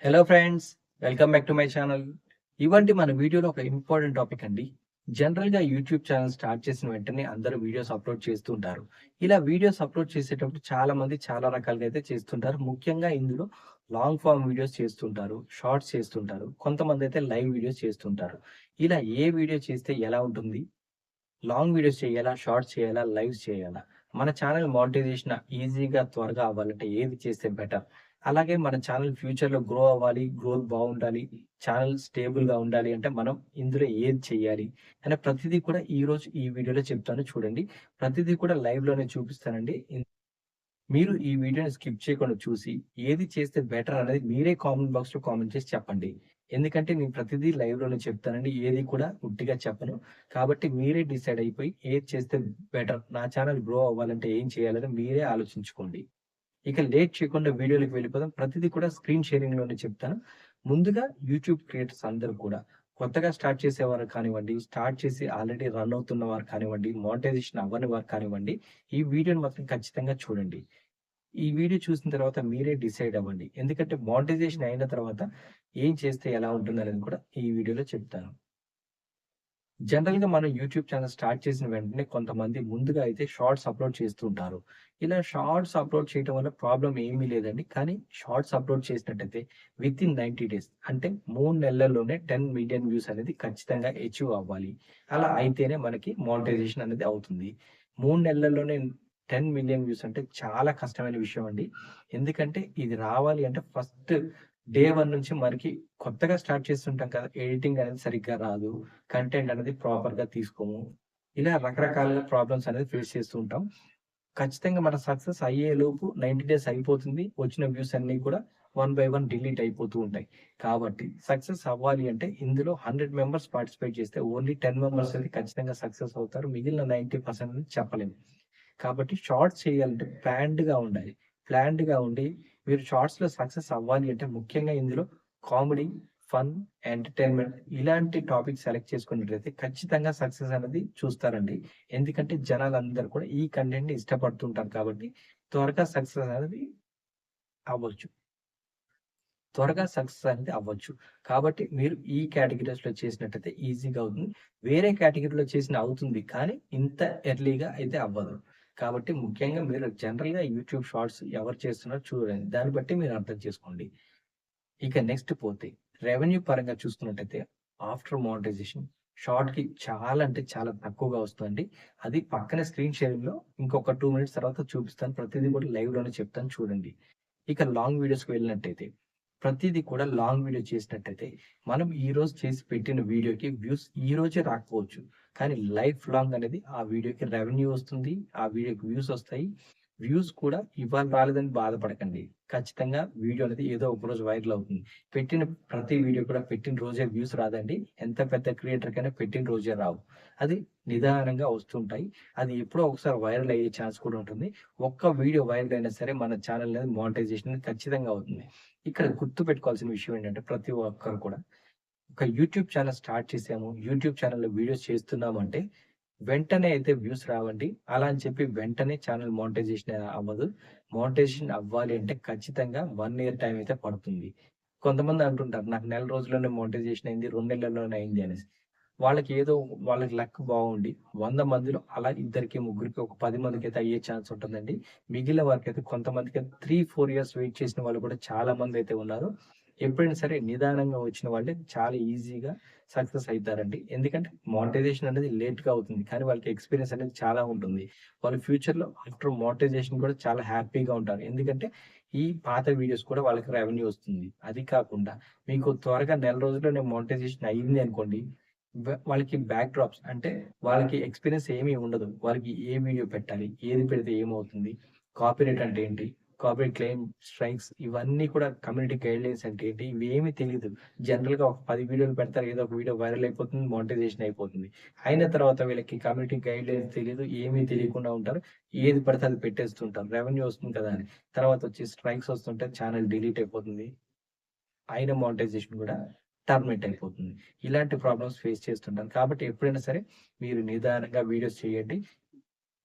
Hello friends, welcome back to my channel. ఇవాంటి మన వీడియోలో ఒక ఇంపార్టెంట్ టాపిక్ అండి. జనరల్‌గా యూట్యూబ్ ఛానల్ స్టార్ట్ చేసిన వెంటనే అందరూ వీడియోస్ అప్లోడ్ చేస్తూ ఉంటారు. ఇలా వీడియోస్ అప్లోడ్ చేసేటప్పుడు చాలామంది చాలా రకాలుగా అయితే చేస్తుంటారు. ముఖ్యంగా ఇందులో లాంగ్ ఫార్మ్ వీడియోస్ చేస్తుంటారు, షార్ట్స్ చేస్తుంటారు. కొంతమంది అయితే లైవ్ వీడియోస్ చేస్తుంటారు. ఇలా ఏ వీడియో చేస్తే ఎలా ఉంటుంది? లాంగ్ వీడియోస్ చేయాలా? షార్ట్స్ చేయాలా? లైవ్స్ చేయాలా? మన ఛానల్ మానిటైజేషన్ ఈజీగా త్వరగా అవ్వాలంటే ఏది చేస్తే బెటర్? అలాగే మన ఛానల్ ఫ్యూచర్‌లో గ్రో అవ్వాలి, గ్రోత్ బావుండాలి, ఛానల్ స్టేబుల్‌గా ఉండాలి అంటే మనం ఇందులో ఏది చేయాలి? అనే ప్రతిదీ కూడా ఈరోజు ఈ వీడియోలో చెప్తాను చూడండి. ప్రతిదీ కూడా లైవ్‌లోనే చూపిస్తానండి. మీరు ఈ వీడియోని స్కిప్ చేయకుండా చూసి, ఏది చేస్తే బెటర్ అనేది మీరే కామెంట్ బాక్స్‌లో కామెంట్ చేసి చెప్పండి. ఎందుకంటే నేను ప్రతిదీ లైవ్‌లోనే చెప్తానండి. ఏది కూడా ఉట్టిగా చెప్పను. కాబట్టి మీరే డిసైడ్ అయిపోయి ఏది చేస్తే బెటర్, నా ఛానల్ గ్రో అవ్వాలంటే ఏం చేయాలని మీరే ఆలోచించుకోండి. ఇక లేట్ చేయకుండా వీడియోలోకి వెళ్ళిపోదాం. ప్రతిదీ కూడా స్క్రీన్ షేరింగ్‌లోనే చెప్తాను. ముందుగా యూట్యూబ్ క్రియేటర్స్ అందరూ కూడా కొత్తగా స్టార్ట్ చేసేవారు కానివ్వండి, స్టార్ట్ చేసి ఆల్రెడీ రన్ అవుతున్న వారు కానివ్వండి, మానిటైజేషన్ అవ్వని వారు కానివ్వండి, ఈ వీడియోని మాత్రం ఖచ్చితంగా చూడండి. ఈ వీడియో చూసిన తర్వాత మీరే డిసైడ్ అవ్వండి. ఎందుకంటే మానిటైజేషన్ అయిన తర్వాత ఏం చేస్తే ఎలా ఉంటుందనేది కూడా ఈ వీడియోలో చెప్తాను. జనరల్‌గా మనం యూట్యూబ్ ఛానెల్ స్టార్ట్ చేసిన వెంటనే కొంతమంది ముందుగా అయితే షార్ట్స్ అప్‌లోడ్ చేస్తూ ఉంటారు. ఇలా షార్ట్స్ అప్‌లోడ్ చేయటం వల్ల ప్రాబ్లమ్ ఏమీ లేదండి. కానీ షార్ట్స్ అప్‌లోడ్ చేసినట్టయితే వితిన్ 90 డేస్ అంటే 3 నెలల్లోనే 10,000,000 వ్యూస్ అనేది ఖచ్చితంగా అచీవ్ అవ్వాలి. అలా అయితేనే మనకి మానిటైజేషన్ అనేది అవుతుంది. 3 నెలల్లోనే 10,000,000 వ్యూస్ అంటే చాలా కష్టమైన విషయం అండి. ఎందుకంటే ఇది రావాలి అంటే ఫస్ట్ డే 1 నుంచి మనకి కొత్తగా స్టార్ట్ చేస్తుంటాం కదా! ఎడిటింగ్ అనేది సరిగ్గా రాదు. కంటెంట్ అనేది ప్రాపర్‌గా తీసుకోము. ఇలా రకరకాలుగా ప్రాబ్లమ్స్ అనేది ఫేస్ చేస్తూ ఉంటాం. ఖచ్చితంగా మన సక్సెస్ అయ్యేలోపు 90 డేస్ అయిపోతుంది. వచ్చిన వ్యూస్ అన్నీ కూడా వన్ బై వన్ డిలీట్ అయిపోతూ ఉంటాయి. కాబట్టి సక్సెస్ అవ్వాలి అంటే ఇందులో 100 మెంబర్స్ పార్టిసిపేట్ చేస్తే ఓన్లీ 10 మెంబర్స్ అయితే ఖచ్చితంగా సక్సెస్ అవుతారు. మిగిలిన 90% అనేది చెప్పలేము. కాబట్టి షార్ట్స్ చేయాలంటే ప్లాన్డ్‌గా ఉండాలి. ప్లాన్డ్‌గా ఉండి మీరు షార్ట్స్‌లో సక్సెస్ అవ్వాలి అంటే ముఖ్యంగా ఇందులో కామెడీ, ఫన్, ఎంటర్‌టైన్‌మెంట్ ఇలాంటి టాపిక్స్ సెలెక్ట్ చేసుకున్నట్లయితే ఖచ్చితంగా సక్సెస్ అనేది చూస్తారండి. ఎందుకంటే జనాలందరూ కూడా ఈ కంటెంట్‌ని ఇష్టపడుతుంటారు కాబట్టి త్వరగా సక్సెస్ అనేది అవ్వచ్చు. త్వరగా సక్సెస్ అనేది అవ్వచ్చు. కాబట్టి మీరు ఈ కేటగరీస్‌లో చేసినట్టయితే ఈజీగా అవుతుంది. వేరే కేటగరీలో చేసినా అవుతుంది. కానీ ఇంత ఎర్లీగా అయితే అవ్వదు. కాబట్టి ముఖ్యంగా మీరు జనరల్‌గా యూట్యూబ్ షార్ట్స్ ఎవరు చేస్తున్నారో చూడండి. దాన్ని బట్టి మీరు అర్థం చేసుకోండి. ఇక నెక్స్ట్ పోతే రెవెన్యూ పరంగా చూసుకున్నట్టయితే ఆఫ్టర్ మోనటైజేషన్ షార్ట్‌కి చాలా అంటే చాలా తక్కువగా వస్తుందండి. అది పక్కనే స్క్రీన్ షేరింగ్‌లో ఇంకొక 2 మినిట్స్ తర్వాత చూపిస్తాను. ప్రతిదీ కూడా లైవ్‌లోనే చెప్తాను చూడండి. ఇక లాంగ్ వీడియోస్‌కి వెళ్ళినట్టయితే, ప్రతీది కూడా లాంగ్ వీడియో చేసినట్టయితే, మనం ఈరోజు చేసి పెట్టిన వీడియోకి వ్యూస్ ఈరోజే రాకపోవచ్చు. కానీ లైఫ్ లాంగ్ అనేది ఆ వీడియోకి రెవెన్యూ వస్తుంది. ఆ వీడియోకి వ్యూస్ వస్తాయి. వ్యూస్ కూడా ఇవాళ రాలేదని బాధపడకండి. ఖచ్చితంగా వీడియో అనేది ఏదో ఒక రోజు వైరల్ అవుతుంది. పెట్టిన ప్రతి వీడియో కూడా పెట్టిన రోజే వ్యూస్ రాదండి. ఎంత పెద్ద క్రియేటర్‌కైనా పెట్టిన రోజే రావు. అది నిదానంగా వస్తుంటాయి. అది ఎప్పుడో ఒకసారి వైరల్ అయ్యే ఛాన్స్ కూడా ఉంటుంది. ఒక్క వీడియో వైరల్ అయినా సరే మన ఛానెల్ అనేది మానిటైజేషన్ అనేది ఖచ్చితంగా అవుతుంది. ఇక్కడ గుర్తుపెట్టుకోవాల్సిన విషయం ఏంటంటే ప్రతి ఒక్కరు కూడా ఒక యూట్యూబ్ ఛానెల్ స్టార్ట్ చేసాము. యూట్యూబ్ ఛానెల్‌లో వీడియోస్ చేస్తున్నామంటే వెంటనే అయితే వ్యూస్ రావండి. అలా అని చెప్పి వెంటనే ఛానెల్ మానిటైజేషన్ అవ్వదు. మానిటైజేషన్ అవ్వాలి అంటే ఖచ్చితంగా 1 ఇయర్ టైమ్ అయితే పడుతుంది. కొంతమంది అంటుంటారు నాకు నెల రోజుల్లోనే మానిటైజేషన్ అయింది. 2 నెలల్లోనే అయింది అనేసి. వాళ్ళకి లక్ బాగుండి 100 మందిలో అలా ఇద్దరికి, ముగ్గురికి, ఒక 10 మందికైతే అయ్యే ఛాన్స్ ఉంటుందండి. మిగిలిన వారికైతే కొంతమందికి 3, 4 ఇయర్స్ వెయిట్ చేసిన వాళ్ళు కూడా చాలా మందైతే ఉన్నారు. ఎప్పుడైనా సరే నిదానంగా వచ్చిన వాళ్ళే చాలా ఈజీగా సక్సెస్ అయితారండి. ఎందుకంటే మానిటైజేషన్ అనేది లేట్‌గా అవుతుంది. కానీ వాళ్ళకి ఎక్స్‌పీరియన్స్ అనేది చాలా ఉంటుంది. వాళ్ళు ఫ్యూచర్‌లో ఆఫ్టర్ మానిటైజేషన్ కూడా చాలా హ్యాపీగా ఉంటారు. ఎందుకంటే ఈ పాత వీడియోస్ కూడా వాళ్ళకి రెవెన్యూ వస్తుంది. అది కాకుండా మీకు త్వరగా నెల రోజుల్లోనే మానిటైజేషన్ అయింది అనుకోండి. వాళ్ళకి బ్యాక్ డ్రాప్స్ అంటే వాళ్ళకి ఎక్స్‌పీరియన్స్ ఏమీ ఉండదు. వాళ్ళకి ఏ వీడియో పెట్టాలి? ఏది పెడితే ఏమవుతుంది? కాపీరైట్ అంటే ఏంటి? కాపీరైట్ క్లెయిమ్, స్ట్రైక్స్ ఇవన్నీ కూడా కమ్యూనిటీ గైడ్‌లైన్స్ అంటే ఏంటి? ఇవేమీ తెలీదు. జనరల్‌గా ఒక 10 వీడియోలు పెడతారు. ఏదో ఒక వీడియో వైరల్ అయిపోతుంది. మానిటైజేషన్ అయిపోతుంది. అయిన తర్వాత వీళ్ళకి కమ్యూనిటీ గైడ్‌లైన్స్ తెలీదు. ఏమీ తెలియకుండా ఉంటారు. ఏది పడితే అది పెట్టేస్తుంటారు. రెవెన్యూ వస్తుంది కదా అని. తర్వాత వచ్చి స్ట్రైక్స్ వస్తుంటే ఛానెల్ డిలీట్ అయిపోతుంది. అయిన మానిటైజేషన్ కూడా టర్మినేట్ అయిపోతుంది. ఇలాంటి ప్రాబ్లమ్స్ ఫేస్ చేస్తుంటాను. కాబట్టి ఎప్పుడైనా సరే మీరు నిదానంగా వీడియోస్ చేయండి.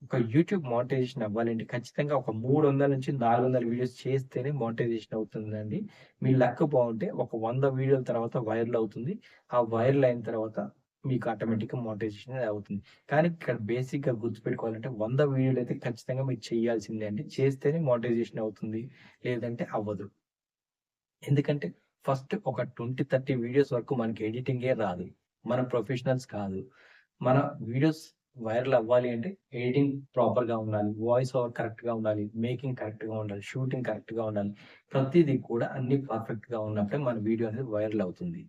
ఒక యూట్యూబ్ మానిటైజేషన్ అవ్వాలంటే ఖచ్చితంగా ఒక 300-400 వీడియోస్ చేస్తేనే మానిటైజేషన్ అవుతుందండి. మీ లక్ బావుంటే ఒక 100 వీడియోల తర్వాత వైరల్ అవుతుంది. ఆ వైరల్ అయిన తర్వాత మీకు ఆటోమేటిక్‌గా మానిటైజేషన్ అనేది అవుతుంది. కానీ ఇక్కడ బేసిక్‌గా గుర్తుపెట్టుకోవాలంటే 100 వీడియోలైతే ఖచ్చితంగా మీరు చేయాల్సిందే అండి. చేస్తేనే మానిటైజేషన్ అవుతుంది. లేదంటే అవ్వదు. ఎందుకంటే ఫస్ట్ ఒక 20, 30 వీడియోస్ వరకు మనకి ఎడిటింగే రాదు. మనం ప్రొఫెషనల్స్ కాదు. మన వీడియోస్ వైరల్ అవ్వాలి అంటే ఎడిటింగ్ ప్రాపర్‌గా ఉండాలి. వాయిస్ ఓవర్ కరెక్ట్‌గా ఉండాలి. మేకింగ్ కరెక్ట్‌గా ఉండాలి. షూటింగ్ కరెక్ట్‌గా ఉండాలి. ప్రతీది కూడా అన్నీ పర్ఫెక్ట్‌గా ఉన్నప్పుడే మన వీడియో అనేది వైరల్ అవుతుంది.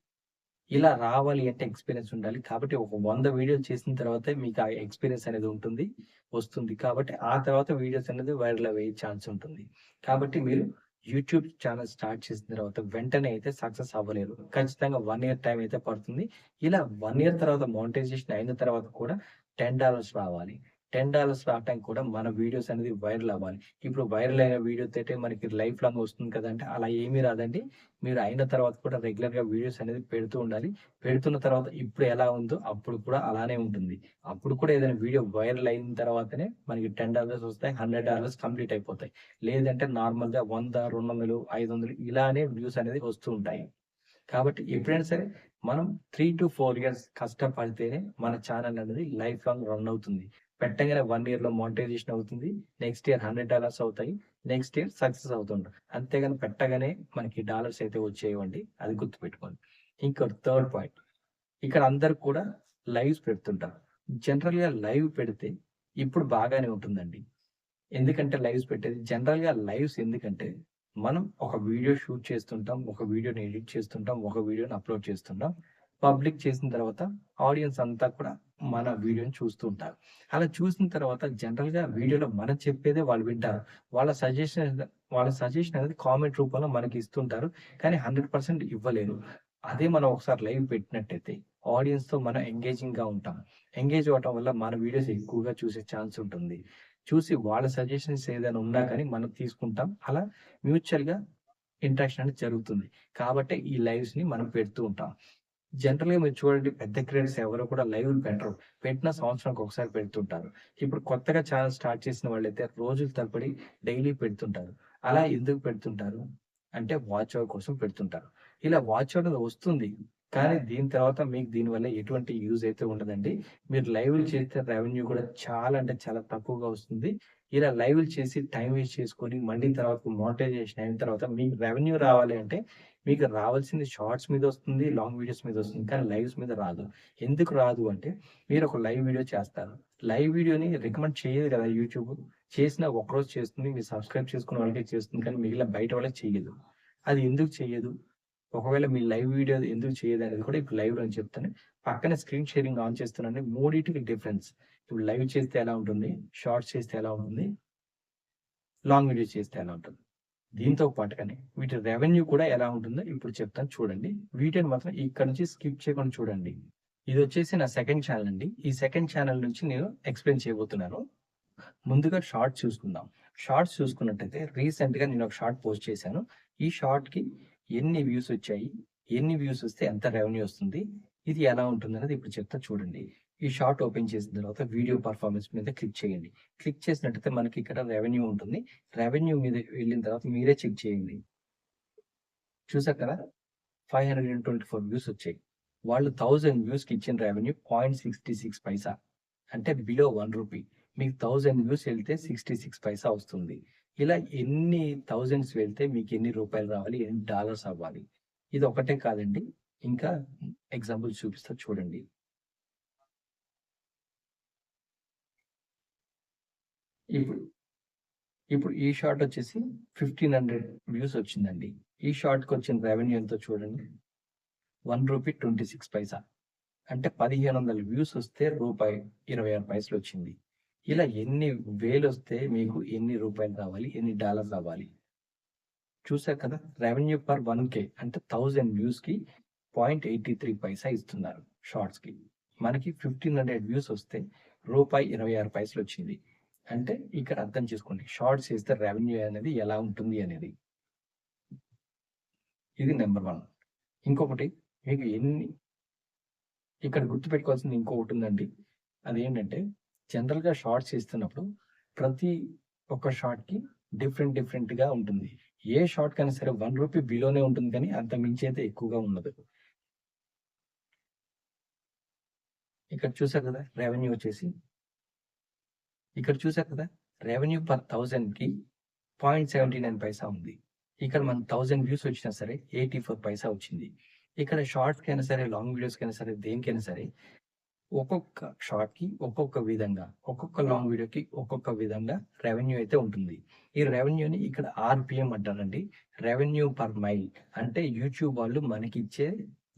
ఇలా రావాలి అంటే ఎక్స్‌పీరియన్స్ ఉండాలి. కాబట్టి ఒక 100 వీడియోలు చేసిన తర్వాతే మీకు ఆ ఎక్స్‌పీరియన్స్ అనేది ఉంటుంది, వస్తుంది. కాబట్టి ఆ తర్వాత వీడియోస్ అనేది వైరల్ అయ్యే ఛాన్స్ ఉంటుంది. కాబట్టి మీరు యూట్యూబ్ ఛానెల్ స్టార్ట్ చేసిన తర్వాత వెంటనే అయితే సక్సెస్ అవ్వలేరు. ఖచ్చితంగా 1 ఇయర్ టైమ్ అయితే పడుతుంది. ఇలా 1 ఇయర్ తర్వాత మానిటైజేషన్ అయిన తర్వాత కూడా $10 రావాలి. $10 రావటానికి కూడా మన వీడియోస్ అనేది వైరల్ అవ్వాలి. ఇప్పుడు వైరల్ అయిన వీడియోతోటే మనకి లైఫ్ లాంగ్ వస్తుంది కదంటే అలా ఏమీ రాదండి. మీరు అయిన తర్వాత కూడా రెగ్యులర్‌గా వీడియోస్ అనేది పెడుతూ ఉండాలి. పెడుతున్న తర్వాత ఇప్పుడు ఎలా ఉందో అప్పుడు కూడా అలానే ఉంటుంది. అప్పుడు కూడా ఏదైనా వీడియో వైరల్ అయిన తర్వాతనే మనకి $10 వస్తాయి. $100 కంప్లీట్ అయిపోతాయి. లేదంటే నార్మల్‌గా 100, 200, 500 ఇలానే వ్యూస్ అనేది వస్తూ ఉంటాయి. కాబట్టి ఎప్పుడైనా సరే మనం 3-4 ఇయర్స్ కష్టపడితేనే మన ఛానెల్ అనేది లైఫ్ లాంగ్ రన్ అవుతుంది. పెట్టంగానే 1 ఇయర్‌లో మానిటైజేషన్ అవుతుంది. నెక్స్ట్ ఇయర్ $100 అవుతాయి. నెక్స్ట్ ఇయర్ సక్సెస్ అవుతుంటాం. అంతేగాని పెట్టగానే మనకి డాలర్స్ అయితే వచ్చేయవండి. అది గుర్తుపెట్టుకోండి. ఇంకోటి థర్డ్ పాయింట్. ఇక్కడ అందరూ కూడా లైవ్స్ పెడుతుంటారు. జనరల్‌గా లైవ్ పెడితే ఇప్పుడు బాగానే ఉంటుందండి. ఎందుకంటే లైవ్స్ పెట్టేది జనరల్‌గా లైవ్స్ ఎందుకంటే, మనం ఒక వీడియో షూట్ చేస్తుంటాం. ఒక వీడియోని ఎడిట్ చేస్తుంటాం. ఒక వీడియోని అప్‌లోడ్ చేస్తుంటాం. పబ్లిక్ చేసిన తర్వాత ఆడియన్స్ అంతా కూడా మన వీడియోని చూస్తూ ఉంటారు. అలా చూసిన తర్వాత జనరల్‌గా వీడియోలో మనం చెప్పేదే వాళ్ళు వింటారు. వాళ్ళ సజెషన్ వాళ్ళ సజెషన్ అనేది కామెంట్ రూపంలో మనకి ఇస్తుంటారు. కానీ 100% ఇవ్వలేరు. అదే మనం ఒకసారి లైవ్ పెట్టినట్టయితే ఆడియన్స్‌తో మనం ఎంగేజింగ్‌గా ఉంటాం. ఎంగేజ్ అవ్వటం వల్ల మన వీడియోస్ ఎక్కువగా చూసే ఛాన్స్ ఉంటుంది. చూసి వాళ్ళ సజెషన్స్ ఏదైనా ఉన్నా కానీ మనం తీసుకుంటాం. అలా మ్యూచువల్‌గా ఇంటరాక్షన్ అనేది జరుగుతుంది. కాబట్టే ఈ లైవ్స్‌ని మనం పెడుతూ ఉంటాం. జనరల్‌గా మీరు చూడండి పెద్ద క్రియేటర్స్ ఎవరు కూడా లైవ్‌లు పెట్టరు. పెట్టిన సంవత్సరానికి ఒకసారి పెడుతుంటారు. ఇప్పుడు కొత్తగా ఛానెల్ స్టార్ట్ చేసిన వాళ్ళైతే రోజుల తరబడి డైలీ పెడుతుంటారు. అలా ఎందుకు పెడుతుంటారు? అంటే వాచ్ అవర్ కోసం పెడుతుంటారు. ఇలా వాచ్ అవర్ అనేది వస్తుంది. కానీ దీని తర్వాత మీకు దీనివల్ల ఎటువంటి యూజ్ అయితే ఉండదండి. మీరు లైవ్‌లు చేస్తే రెవెన్యూ కూడా చాలా అంటే చాలా తక్కువగా వస్తుంది. ఇలా లైవ్‌లు చేసి టైమ్ వేస్ట్ చేసుకొని మళ్ళీ తర్వాత మోనిటైజేషన్ అయిన తర్వాత మీకు రెవెన్యూ రావాలి అంటే మీకు రావాల్సింది షార్ట్స్ మీద వస్తుంది. లాంగ్ వీడియోస్ మీద వస్తుంది. కానీ లైవ్స్ మీద రాదు. ఎందుకు రాదు అంటే మీరు ఒక లైవ్ వీడియో చేస్తారు. లైవ్ వీడియోని రికమెండ్ చేయదు కదా యూట్యూబ్. చేసినా ఒకరోజు చేస్తుంది. మీరు సబ్స్క్రైబ్ చేసుకున్న వాళ్ళకే చేస్తుంది. కానీ మిగిలిన బయట వాళ్ళకి చెయ్యదు. అది ఎందుకు చెయ్యదు? ఒకవేళ మీ లైవ్ వీడియో ఎందుకు చేయదనేది కూడా ఇప్పుడు లైవ్‌లో నేను చెప్తాను. పక్కన స్క్రీన్ షేరింగ్ ఆన్ చేస్తున్నానండి. మూడిటికి డిఫరెన్స్. ఇప్పుడు లైవ్ చేస్తే ఎలా ఉంటుంది? షార్ట్స్ చేస్తే ఎలా ఉంటుంది? లాంగ్ వీడియోస్ చేస్తే ఎలా ఉంటుంది? దీంతో పాటుగానే వీటి రెవెన్యూ కూడా ఎలా ఉంటుందో ఇప్పుడు చెప్తాను చూడండి. వీటిని మాత్రం ఇక్కడ నుంచి స్కిప్ చేయకుండా చూడండి. ఇదొచ్చేసి నా సెకండ్ ఛానెల్ అండి. ఈ సెకండ్ ఛానెల్ నుంచి నేను ఎక్స్‌ప్లెయిన్ చేయబోతున్నాను. ముందుగా షార్ట్స్ చూసుకుందాం. షార్ట్స్ చూసుకున్నట్టయితే రీసెంట్‌గా నేను ఒక షార్ట్ పోస్ట్ చేశాను. ఈ షార్ట్‌కి ఎన్ని వ్యూస్ వచ్చాయి? ఎన్ని వ్యూస్ వస్తే ఎంత రెవెన్యూ వస్తుంది? ఇది ఎలా ఉంటుందనేది ఇప్పుడు చెప్తా చూడండి. ఈ షార్ట్ ఓపెన్ చేసిన తర్వాత వీడియో పర్ఫార్మెన్స్ మీద క్లిక్ చేయండి. క్లిక్ చేసినట్టయితే మనకి ఇక్కడ రెవెన్యూ ఉంటుంది. రెవెన్యూ మీద వెళ్ళిన తర్వాత మీరే చెక్ చేయండి. చూసారు కదా! 524 వ్యూస్ వచ్చాయి. వాళ్ళు 1000 వ్యూస్‌కి ఇచ్చిన రెవెన్యూ 0.66 పైసా. అంటే బిలో రూ. 1. మీకు 1000 వ్యూస్ వెళ్తే 66 పైసా వస్తుంది. ఇలా ఎన్ని థౌసండ్స్ వెళ్తే మీకు ఎన్ని రూపాయలు రావాలి? ఎన్ని డాలర్స్ అవ్వాలి? ఇది ఒకటే కాదండి. ఇంకా ఎగ్జాంపుల్స్ చూపిస్తా చూడండి. ఇప్పుడు ఇప్పుడు ఈ షార్ట్ వచ్చేసి 1500 వ్యూస్ వచ్చిందండి. ఈ షార్ట్‌కొచ్చిన రెవెన్యూ ఎంతో చూడండి. రూ. 1.26 అంటే 1500 వ్యూస్ వస్తే రూపాయి 26 వచ్చింది. ఇలా ఎన్ని వేలొస్తే మీకు ఎన్ని రూపాయలు రావాలి? ఎన్ని డాలర్లు అవ్వాలి? చూసారు కదా! రెవెన్యూ పర్ 1,000 అంటే 1000 వ్యూస్‌కి 0.83 పైసా ఇస్తున్నారు షార్ట్స్‌కి. మనకి 1500 వ్యూస్ వస్తే రూపాయి 26 వచ్చింది. అంటే ఇక్కడ అర్థం చేసుకోండి. షార్ట్స్ చేస్తే రెవెన్యూ అనేది ఎలా ఉంటుంది అనేది. ఇది నంబర్ 1. ఇంకొకటి మీకు ఎన్ని ఇక్కడ గుర్తుపెట్టుకోవాల్సింది ఇంకొకటుందండి. అదేంటంటే జనరల్‌గా షార్ట్స్ చేస్తున్నప్పుడు ప్రతి ఒక్క షార్ట్‌కి డిఫరెంట్‌గా ఉంటుంది. ఏ షార్ట్‌కైనా సరే రూ. 1 బిలోనే ఉంటుంది కానీ అంతకు మించి అయితే ఎక్కువగా ఉండదు. ఇక్కడ చూసారు కదా! రెవెన్యూ వచ్చేసి ఇక్కడ చూసారు కదా! రెవెన్యూ పర్ 1000కి 0.79 పైసా ఉంది. ఇక్కడ మనకు 1000 వ్యూస్ వచ్చినా సరే 84 పైసా వచ్చింది. ఇక్కడ షార్ట్స్‌కైనా సరే, లాంగ్ వీడియోస్‌కైనా సరే, దేనికైనా సరే ఒక్కొక్క షార్ట్‌కి ఒక్కొక్క విధంగా, ఒక్కొక్క లాంగ్ వీడియోకి ఒక్కొక్క విధంగా రెవెన్యూ అయితే ఉంటుంది. ఈ రెవెన్యూని ఇక్కడ ఆర్‌పిఎం అంటారండి. రెవెన్యూ పర్ మైల్ అంటే యూట్యూబ్ వాళ్ళు మనకిచ్చే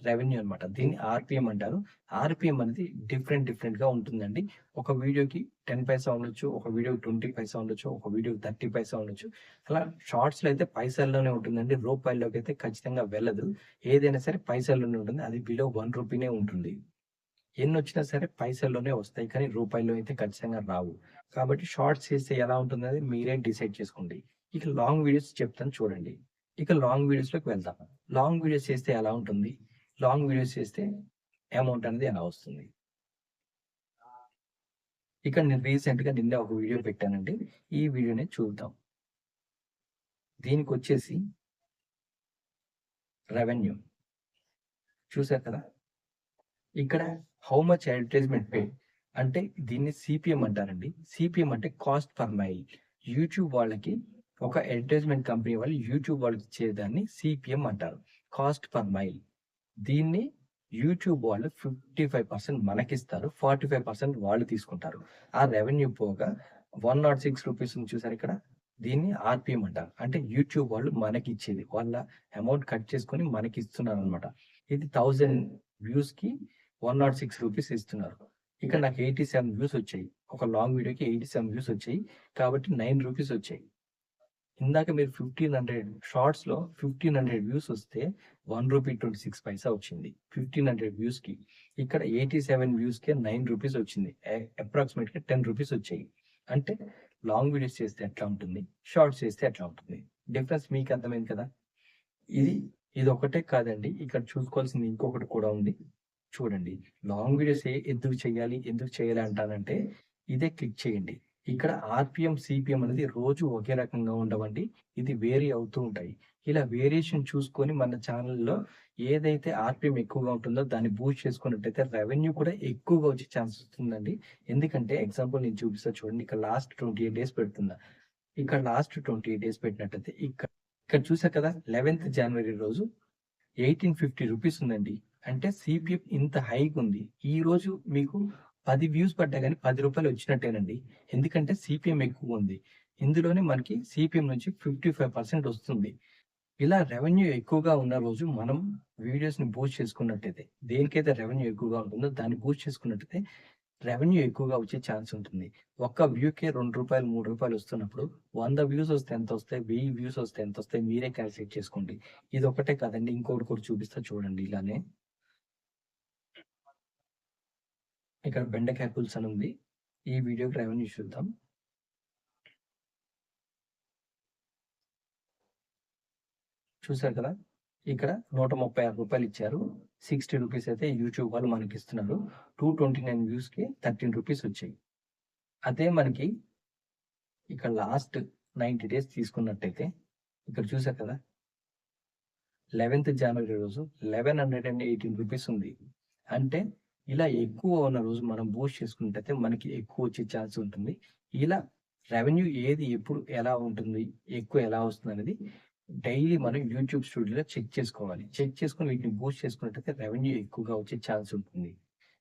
రెవెన్యూ అనమాట. దీన్ని ఆర్‌పిఎం అంటారు. ఆర్‌పిఎం అనేది డిఫరెంట్‌గా ఉంటుందండి. ఒక వీడియోకి 10 పైసా ఉండొచ్చు, ఒక వీడియోకి 20 పైసా ఉండొచ్చు, ఒక వీడియోకి 30 పైసా ఉండొచ్చు. అలా షార్ట్స్‌లో అయితే పైసల్లోనే ఉంటుందండి. రూపాయల్లోకి అయితే ఖచ్చితంగా వెళ్ళదు. ఏదైనా సరే పైసల్లోనే ఉంటుంది. అది బిలో రూ. 1 ఉంటుంది. ఎన్నొచ్చినా సరే పైసల్లోనే వస్తాయి. కానీ రూపాయల్లో అయితే ఖచ్చితంగా రావు. కాబట్టి షార్ట్స్ చేస్తే ఎలా ఉంటుందనేది మీరే డిసైడ్ చేసుకోండి. ఇక లాంగ్ వీడియోస్ చెప్తాను చూడండి. ఇక లాంగ్ వీడియోస్‌లోకి వెళ్దాం. లాంగ్ వీడియోస్ చేస్తే ఎలా ఉంటుంది? లాంగ్ వీడియోస్ చేస్తే అమౌంట్ అనేది ఎలా వస్తుంది? ఇక్కడ నేను రీసెంట్‌గా నిన్నే ఒక వీడియో పెట్టానండి. ఈ వీడియోనే చూద్దాం. దీనికొచ్చేసి రెవెన్యూ చూసారు కదా! ఇక్కడ హౌ మచ్ అడ్వర్టైజ్‌మెంట్ పే అంటే దీన్ని సీపీఎం అంటారండి. సీపీఎం అంటే కాస్ట్ పర్ మైల్. యూట్యూబ్ వాళ్ళకి ఒక అడ్వర్టైజ్‌మెంట్ కంపెనీ వాళ్ళు యూట్యూబ్ వాళ్ళకి ఇచ్చేదాన్ని సీపీఎం అంటారు. Cost per mile. దీన్ని యూట్యూబ్ వాళ్ళు 55% మనకిస్తారు. 45% వాళ్ళు తీసుకుంటారు. ఆ రెవెన్యూ పోగా రూ. 106 ఉంది చూసారా ఇక్కడ? దీన్ని ఆర్‌పిఎం అంటారు. అంటే యూట్యూబ్ వాళ్ళు మనకిచ్చేది. వాళ్ళ అమౌంట్ కట్ చేసుకొని మనకిస్తున్నారనమాట. ఇది 1000 వ్యూస్‌కి రూ. 106 ఇస్తున్నారు. ఇక్కడ నాకు 87 వ్యూస్ వచ్చాయి. ఒక లాంగ్ వీడియోకి 87 వ్యూస్ వచ్చాయి. కాబట్టి రూ. 9 వచ్చాయి. ఇందాక మీరు 1500 షార్ట్స్‌లో 1500 వ్యూస్ వస్తే రూ. 1.26 వచ్చింది. 1500 వ్యూస్‌కి. ఇక్కడ 87 వ్యూస్‌కే రూ. 9 వచ్చింది. అప్రాక్సిమేట్‌గా రూ. 10 వచ్చాయి. అంటే లాంగ్ వీడియోస్ చేస్తే ఎట్లా ఉంటుంది? షార్ట్స్ చేస్తే ఎట్లా ఉంటుంది? డిఫరెన్స్ మీకు అర్థమైంది కదా! ఇది ఇదొక్కటే కాదండి. ఇక్కడ చూసుకోవాల్సింది ఇంకొకటి కూడా ఉంది. చూడండి. లాంగ్ వీడియోస్ ఎందుకు చేయాలి అంటానంటే ఇదే క్లిక్ చేయండి. ఇక్కడ ఆర్‌పిఎం, సీపీఎం అనేది రోజు ఒకే రకంగా ఉండవండి. ఇది వేరీ అవుతూ ఉంటాయి. ఇలా వేరియేషన్ చూసుకొని మన ఛానెల్‌లో ఏదైతే ఆర్‌పిఎం ఎక్కువగా ఉంటుందో దాన్ని బూస్ట్ చేసుకున్నట్టయితే రెవెన్యూ కూడా ఎక్కువగా వచ్చే ఛాన్స్ వస్తుందండి. ఎందుకంటే ఎగ్జాంపుల్ నేను చూపిస్తా చూడండి. ఇక్కడ లాస్ట్ 28 డేస్ పెడుతున్నా. ఇక్కడ లాస్ట్ 28 డేస్ పెట్టినట్టయితే ఇక్కడ చూసారు కదా! 11థ్ జనవరి రోజు రూ. 1850 ఉందండి. అంటే సీపీఎం ఇంత హైగుంది. ఈరోజు మీకు 10 వ్యూస్ పడ్డా గాని రూ. 10 వచ్చినట్టేనండి. ఎందుకంటే సీపీఎం ఎక్కువుంది. ఇందులోనే మనకి సీపీఎం నుంచి 55% వస్తుంది. ఇలా రెవెన్యూ ఎక్కువగా ఉన్న రోజు మనం వీడియోస్‌ని బూస్ట్ చేసుకున్నట్టయితే, దేనికైతే రెవెన్యూ ఎక్కువగా ఉంటుందో దాన్ని బూస్ట్ చేసుకున్నట్టయితే రెవెన్యూ ఎక్కువగా వచ్చే ఛాన్స్ ఉంటుంది. ఒక్క వ్యూకే రూ. 2, రూ. 3 వస్తున్నప్పుడు 100 వ్యూస్ వస్తే ఎంతొస్తాయి? 1000 వ్యూస్ వస్తే ఎంతొస్తాయి? మీరే కాలిక్యులేట్ చేసుకోండి. ఇదొక్కటే కాదండి. ఇంకోటి కూడా చూపిస్తా చూడండి ఇలానే. ఇక్కడ బెండకాయ పులుసు అని ఉంది. ఈ వీడియోకి రెవెన్యూ చూద్దాం. చూసారు కదా! ఇక్కడ రూ. 136 ఇచ్చారు. రూ. 60 అయితే యూట్యూబ్ వాళ్ళు మనకిస్తున్నారు. 229 వ్యూస్‌కి రూ. 13 వచ్చాయి. అదే మనకి ఇక్కడ లాస్ట్ 90 డేస్ తీసుకున్నట్టయితే ఇక్కడ చూసారు కదా! 11థ్ జనవరి రోజు రూ. 1118 ఉంది. అంటే ఇలా ఎక్కువ ఉన్న రోజు మనం బూస్ట్ చేసుకున్నట్టయితే మనకి ఎక్కువ వచ్చే ఛాన్స్ ఉంటుంది. ఇలా రెవెన్యూ ఏది ఎప్పుడు ఎలా ఉంటుంది? ఎక్కువ ఎలా వస్తుందనేది డైలీ మనం యూట్యూబ్ స్టూడియోలో చెక్ చేసుకోవాలి. చెక్ చేసుకొని వీటిని బూస్ట్ చేసుకున్నట్టయితే రెవెన్యూ ఎక్కువగా వచ్చే ఛాన్స్ ఉంటుంది.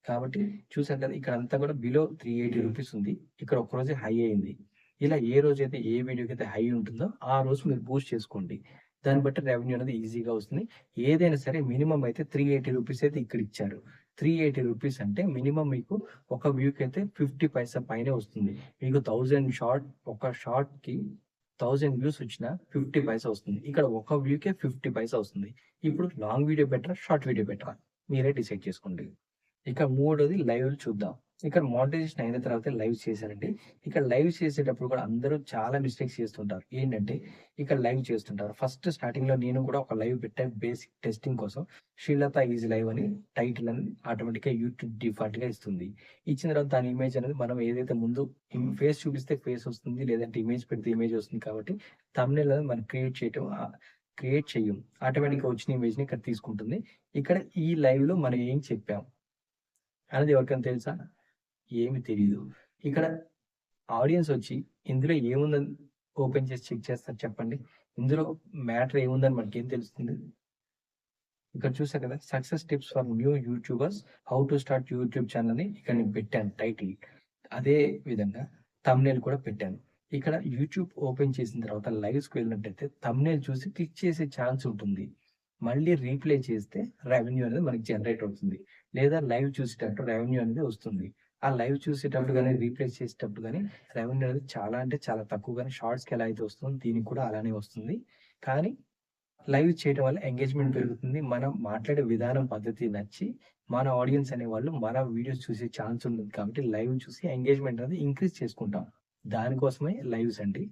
కాబట్టి చూసారు కదా! ఇక్కడంతా కూడా బిలో రూ. 380 ఉంది. ఇక్కడ ఒక్కరోజే హై అయింది. ఇలా ఏ రోజైతే ఏ వీడియోకైతే హై ఉంటుందో ఆ రోజు మీరు బూస్ట్ చేసుకోండి. దాన్ని బట్టి రెవెన్యూ అనేది ఈజీగా వస్తుంది. ఏదైనా సరే మినిమమ్ అయితే రూ. 380 అయితే ఇక్కడ ఇచ్చారు. రూ. 380 అంటే మినిమమ్ మీకు ఒక వ్యూకైతే 50 పైసా పైనే వస్తుంది. మీకు 1000 ఒక షార్ట్‌కి 1000 వ్యూస్ వచ్చినా 50 పైసా వస్తుంది. ఇక్కడ ఒక వ్యూకే 50 పైసా వస్తుంది. ఇప్పుడు లాంగ్ వీడియో బెటరా? షార్ట్ వీడియో బెటరా? మీరే డిసైడ్ చేసుకోండి. ఇక మూడోది లైవ్‌లు చూద్దాం. ఇక్కడ మోనిటైజేషన్ అయిన తర్వాత లైవ్ చేశానండి. ఇక్కడ లైవ్ చేసేటప్పుడు కూడా అందరూ చాలా మిస్టేక్స్ చేస్తుంటారు. ఏంటంటే ఇక్కడ లైవ్ చేస్తుంటారు. ఫస్ట్ స్టార్టింగ్‌లో నేను కూడా ఒక లైవ్ పెట్టాను బేసిక్ టెస్టింగ్ కోసం. 'శ్రీలత ఈజ్ లైవ్' అని టైటిల్ అని ఆటోమేటిక్‌గా యూట్యూబ్ డిఫాల్ట్‌గా ఇస్తుంది. ఇచ్చిన తర్వాత దాని ఇమేజ్ అనేది మనం ఏదైతే ముందు ఫేస్ చూపిస్తే ఫేస్ వస్తుంది. లేదంటే ఇమేజ్ పెడితే ఇమేజ్ వస్తుంది కాబట్టి థంబ్‌నెయిల్ అనేది మనం క్రియేట్ చెయ్యం. ఆటోమేటిక్‌గా వచ్చిన ఇమేజ్‌ని ఇక్కడ తీసుకుంటుంది. ఇక్కడ ఈ లైవ్‌లో మనం ఏం చెప్పాం అనేది ఎవరికైనా తెలుసా? ఏమి తెలీదు. ఇక్కడ ఆడియన్స్ వచ్చి ఇందులో ఏముందని ఓపెన్ చేసి చెక్ చేస్తారు చెప్పండి? ఇందులో మ్యాటర్ ఏముందని మనకేం తెలుస్తుంది? ఇక్కడ చూసారు కదా! Success tips for new YouTubers, how to start YouTube channel అని ఇక్కడ నేను పెట్టాను టైటిల్. అదే విధంగా థంబ్‌నెయిల్ కూడా పెట్టాను. ఇక్కడ యూట్యూబ్ ఓపెన్ చేసిన తర్వాత లైవ్స్‌కి వెళ్ళినట్టయితే థంబ్‌నెయిల్ చూసి క్లిక్ చేసే ఛాన్స్ ఉంటుంది. మళ్ళీ రీప్లే చేస్తే రెవెన్యూ అనేది మనకి జనరేట్ అవుతుంది. లేదా లైవ్ చూసేటప్పుడు రెవెన్యూ అనేది వస్తుంది. ఆ లైవ్ చూసేటప్పుడు గాని, రీప్లే చేసేటప్పుడు గాని రెవెన్యూ అనేది చాలా అంటే చాలా తక్కువగానే షార్ట్స్‌కి ఎలా అయితే వస్తుందో దీనికి కూడా అలానే వస్తుంది. కానీ లైవ్ చేయడం వల్ల ఎంగేజ్‌మెంట్ పెరుగుతుంది. మనం మాట్లాడే విధానం, పద్ధతి నచ్చి మన ఆడియన్స్ అనేవాళ్ళు మన వీడియోస్ చూసే ఛాన్స్ ఉంటుంది కాబట్టి లైవ్ చూసి ఎంగేజ్‌మెంట్ అనేది ఇంక్రీజ్ చేసుకుంటాం. దానికోసమే లైవ్స్ అండి.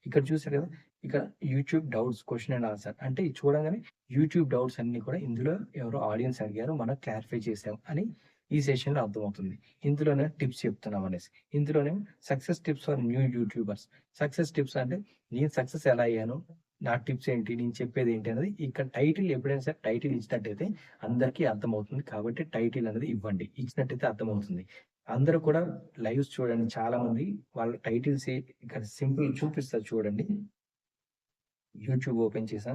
ఇక్కడ చూసారు కదా! ఇక్కడ YouTube doubts question and answer అంటే ఇది చూడంగానే యూట్యూబ్ డౌట్స్ అన్నీ కూడా ఇందులో ఎవరో ఆడియన్స్ అడిగారు మనం క్లారిఫై చేసాం అని ఈ సెషన్‌లో అర్థమవుతుంది. ఇందులోనే టిప్స్ చెప్తున్నాం అనేసి. ఇందులోనే success tips for new YouTubers. Success tips అంటే నేను సక్సెస్ ఎలా అయ్యాను? నా టిప్స్ ఏంటి? నేను చెప్పేది ఏంటి? అనేది ఇక్కడ టైటిల్ ఎప్పుడైనా సరే టైటిల్ ఇచ్చినట్టయితే అందరికీ అర్థమవుతుంది. కాబట్టి టైటిల్ అనేది ఇవ్వండి. ఇచ్చినట్టయితే అర్థమవుతుంది. అందరూ కూడా లైవ్స్ చూడండి చాలామంది వాళ్ళ టైటిల్స్ ఇక్కడ సింపుల్ చూపిస్తారు చూడండి. యూట్యూబ్ ఓపెన్ చేశా.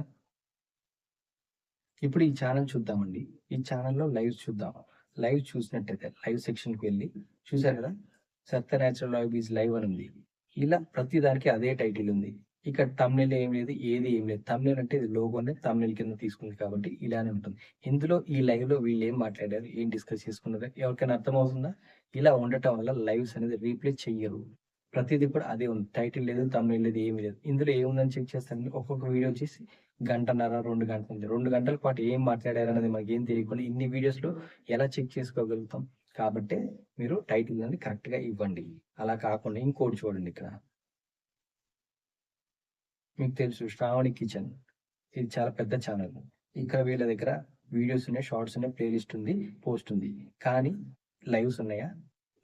ఇప్పుడు ఈ ఛానెల్ చూద్దామండి. ఈ ఛానెల్‌లో లైవ్స్ చూద్దాం. లైవ్ చూసినట్టయితే లైవ్ సెక్షన్‌కి వెళ్లి చూసారు కదా! 'సత్య నేచురల్ లైవ్ ఈజ్ లైవ్' అని ఉంది. ఇలా ప్రతి దానికి అదే టైటిల్ ఉంది. ఇక్కడ థంబ్‌నెయిల్ ఏం లేదు. ఏది ఏం లేదు. థంబ్‌నెయిల్ అంటే ఇది లోగోనే థంబ్‌నెయిల్ కింద తీసుకుంది కాబట్టి ఇలానే ఉంటుంది. ఇందులో ఈ లైవ్‌లో వీళ్ళు ఏం మాట్లాడారు? ఏం డిస్కస్ చేసుకున్నారు? ఎవరికైనా అర్థమవుతుందా? ఇలా ఉండటం వల్ల లైవ్స్ అనేది రీప్లే చెయ్యరు. ప్రతీది కూడా అదే ఉంది. టైటిల్ లేదు, థంబ్‌నెయిల్ లేదు, ఏమి లేదు. ఇందులో ఏముందని చెక్ చేస్తారండి. ఒక్కొక్క వీడియో వచ్చేసి గంటన్నర, 2 గంటలుంది. 2 గంటల పాటు ఏం మాట్లాడారనేది మనకేం తెలియకుండా ఇన్ని వీడియోస్‌లో ఎలా చెక్ చేసుకోగలుగుతాం? కాబట్టే మీరు టైటిల్ అనేది కరెక్ట్‌గా ఇవ్వండి. అలా కాకుండా ఇంకోటి చూడండి ఇక్కడ. మీకు తెలుసు 'శ్రావణి కిచెన్' ఇది చాలా పెద్ద ఛానల్. ఇక్కడ వీళ్ళ దగ్గర వీడియోస్ ఉన్నాయి, షార్ట్స్ ఉన్నాయి, ప్లే లిస్ట్ ఉంది, పోస్ట్ ఉంది. కానీ లైవ్స్ ఉన్నాయా?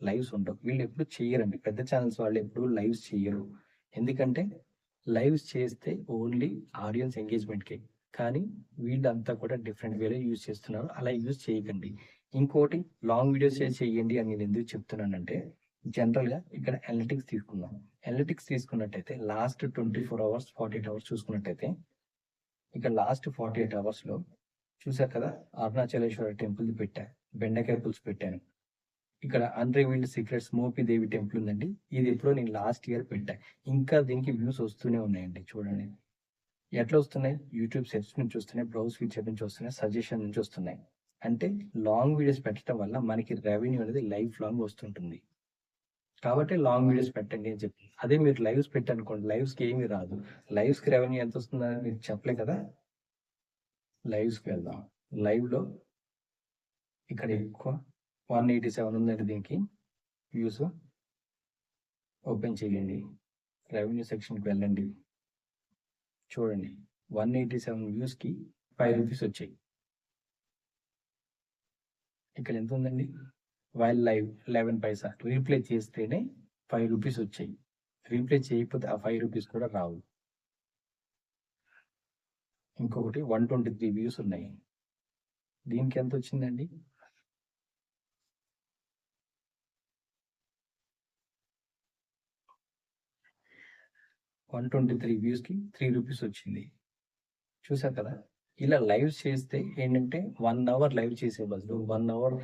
లైవ్స్ ఉండవు. వీళ్ళు ఎప్పుడు చెయ్యరండి. పెద్ద ఛానల్స్ వాళ్ళు ఎప్పుడు లైవ్స్ చెయ్యరు. ఎందుకంటే లైవ్స్ చేస్తే ఓన్లీ ఆడియన్స్ ఎంగేజ్‌మెంట్‌కే. కానీ వీళ్ళంతా కూడా డిఫరెంట్ వేలో యూజ్ చేస్తున్నారు. అలా యూజ్ చేయకండి. ఇంకోటి లాంగ్ వీడియోస్ చేయండి అని నేను ఎందుకు చెప్తున్నానంటే జనరల్‌గా ఇక్కడ అనలిటిక్స్ తీసుకుందాం. అనలిటిక్స్ తీసుకున్నట్టయితే లాస్ట్ 24 అవర్స్, 48 అవర్స్ చూసుకున్నట్టయితే ఇక్కడ లాస్ట్ 48 అవర్స్‌లో చూసారు కదా! అరుణాచలేశ్వర టెంపుల్‌ది పెట్టా. బెండకాయ పులుసు పెట్టాను. ఇక్కడ అన్‌రివీల్డ్ సీక్రెట్స్ మోపిదేవి టెంపుల్ ఉందండి. ఇది ఎప్పుడో నేను లాస్ట్ ఇయర్ పెట్టా. ఇంకా దీనికి వ్యూస్ వస్తూనే ఉన్నాయండి చూడండి. ఎట్లా వస్తున్నాయి? యూట్యూబ్ సెర్చ్ నుంచి వస్తున్నాయి, బ్రౌజ్ ఫీచర్ నుంచి వస్తున్నాయి, సజెషన్ నుంచి వస్తున్నాయి. అంటే లాంగ్ వీడియోస్ పెట్టడం వల్ల మనకి రెవెన్యూ అనేది లైఫ్ లాంగ్ వస్తుంటుంది. కాబట్టి లాంగ్ వీడియోస్ పెట్టండి అని చెప్తుంది. అదే మీరు లైవ్స్ పెట్టారనుకోండి లైవ్స్‌కి ఏమీ రాదు. లైవ్స్‌కి రెవెన్యూ ఎంతొస్తుందని మీకు చెప్పలే కదా! లైవ్స్‌కి వెళ్దాం. లైవ్‌లో ఇక్కడ ఎక్కువ 187 ఉందండి దీనికి వ్యూస్. ఓపెన్ చేయండి. రెవెన్యూ సెక్షన్‌కి వెళ్ళండి. చూడండి 187 వ్యూస్‌కి రూ. 5 వచ్చాయి. ఇక్కడ ఎంత ఉందండి? వైల్ లైవ్ 11 పైసా. రీప్లే చేస్తేనే రూ. 5 వచ్చాయి. రీప్లే చేయకపోతే ఆ రూ. 5 కూడా రావు. ఇంకొకటి 123 వ్యూస్ ఉన్నాయి. దీనికి ఎంత వచ్చిందండి? వ్యూస్‌కి రూ. 3 వచ్చింది. చూసారు కదా! ఇలా లైవ్స్ చేస్తే ఏంటంటే 1 అవర్ లైవ్ చేసే బదులు 1 అవర్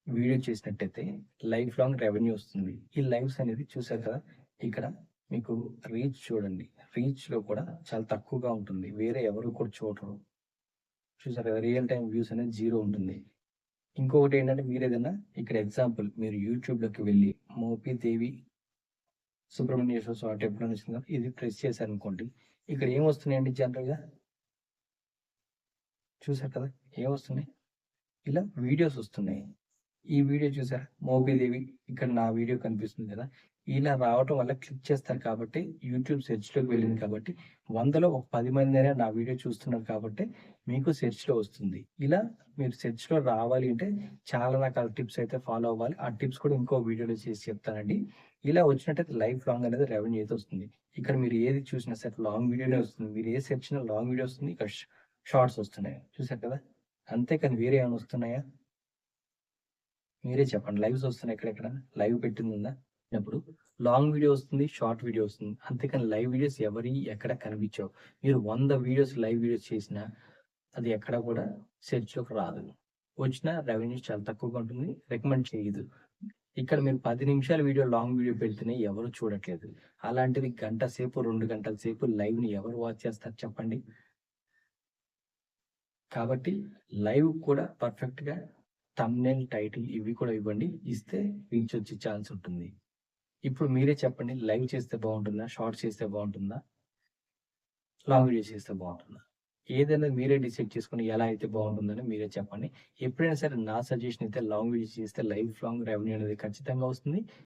వీడియో చేసినట్టయితే లైఫ్ లాంగ్ రెవెన్యూ వస్తుంది. ఈ లైవ్స్ అనేది చూసారు కదా! ఇక్కడ మీకు రీచ్ చూడండి. రీచ్‌లో కూడా చాలా తక్కువగా ఉంటుంది. వేరే ఎవరు కూడా చూడరు. చూసారు కదా! రియల్ టైమ్ వ్యూస్ అనేది 0 ఉంటుంది. ఇంకొకటి ఏంటంటే మీరేదైనా ఇక్కడ ఎగ్జాంపుల్ మీరు యూట్యూబ్‌లోకి వెళ్లి మోపిదేవి సుబ్రహ్మణ్యేశ్వర స్వామి టెంపుల్ అని వచ్చింది కదా! ఇది ప్రెస్ చేశారనుకోండి. ఇక్కడ ఏమొస్తున్నాయండి జనరల్‌గా? చూసారు కదా! ఏమొస్తున్నాయి? ఇలా వీడియోస్ వస్తున్నాయి. ఈ వీడియో చూసారా? మోపిదేవి ఇక్కడ నా వీడియో కనిపిస్తుంది కదా! ఇలా రావటం వల్ల క్లిక్ చేస్తారు కాబట్టి యూట్యూబ్ సెర్చ్‌లోకి వెళ్ళింది కాబట్టి 100లో ఒక 10 మందైనా నా వీడియో చూస్తున్నారు కాబట్టి మీకు సెర్చ్‌లో వస్తుంది. ఇలా మీరు సెర్చ్‌లో రావాలి అంటే చాలా రకాల టిప్స్ అయితే ఫాలో అవ్వాలి. ఆ టిప్స్ కూడా ఇంకో వీడియోలో చేసి చెప్తానండి. ఇలా వచ్చినట్టయితే లైఫ్ లాంగ్ అనేది రెవెన్యూ అయితే వస్తుంది. ఇక్కడ మీరు ఏది చూసినా సరే లాంగ్ వీడియోనే వస్తుంది. మీరు ఏది సెర్చ్ చేసినా లాంగ్ వీడియో వస్తుంది. ఇక్కడ షార్ట్స్ వస్తున్నాయి. చూసారు కదా! అంతే కానీ వేరే ఏమైనా వస్తున్నాయా? మీరే చెప్పండి. లైవ్స్ వస్తున్నాయి ఎక్కడెక్కడ? లైవ్ పెట్టిందుందా? అప్పుడు లాంగ్ వీడియో వస్తుంది. షార్ట్ వీడియో వస్తుంది. అంతేకాని లైవ్ వీడియోస్ ఎవరియి ఎక్కడ కనిపించవు. మీరు 100 వీడియోస్ లైవ్ వీడియోస్ చేసినా అది ఎక్కడ కూడా సెర్చ్‌లోకి రాదు. వచ్చినా రెవెన్యూ చాలా తక్కువగా ఉంటుంది. రికమెండ్ చేయదు. ఇక్కడ మీరు 10 నిమిషాల వీడియో లాంగ్ వీడియో పెడితేనే ఎవరు చూడట్లేదు. అలాంటిది గంట సేపు, 2 గంటల సేపు లైవ్‌ని ఎవరు వాచ్ చేస్తారు చెప్పండి? కాబట్టి లైవ్ కూడా పర్ఫెక్ట్‌గా థంబ్‌నెయిల్, టైటిల్ ఇవి కూడా ఇవ్వండి. ఇస్తే రీచ్ వచ్చే ఛాన్స్ ఉంటుంది. ఇప్పుడు మీరే చెప్పండి. లైవ్ చేస్తే బావుంటుందా? షార్ట్స్ చేస్తే బావుంటుందా? లాంగ్ వీడియో చేస్తే బావుంటుందా? ఏదైనా మీరే డిసైడ్ చేసుకొని ఎలా అయితే బావుంటుందని మీరే చెప్పండి. ఎప్పుడైనా సరే నా సజెషన్ అయితే లాంగ్ వీడియో చేస్తే లైఫ్ లాంగ్ రెవెన్యూ అనేది ఖచ్చితంగా వస్తుంది.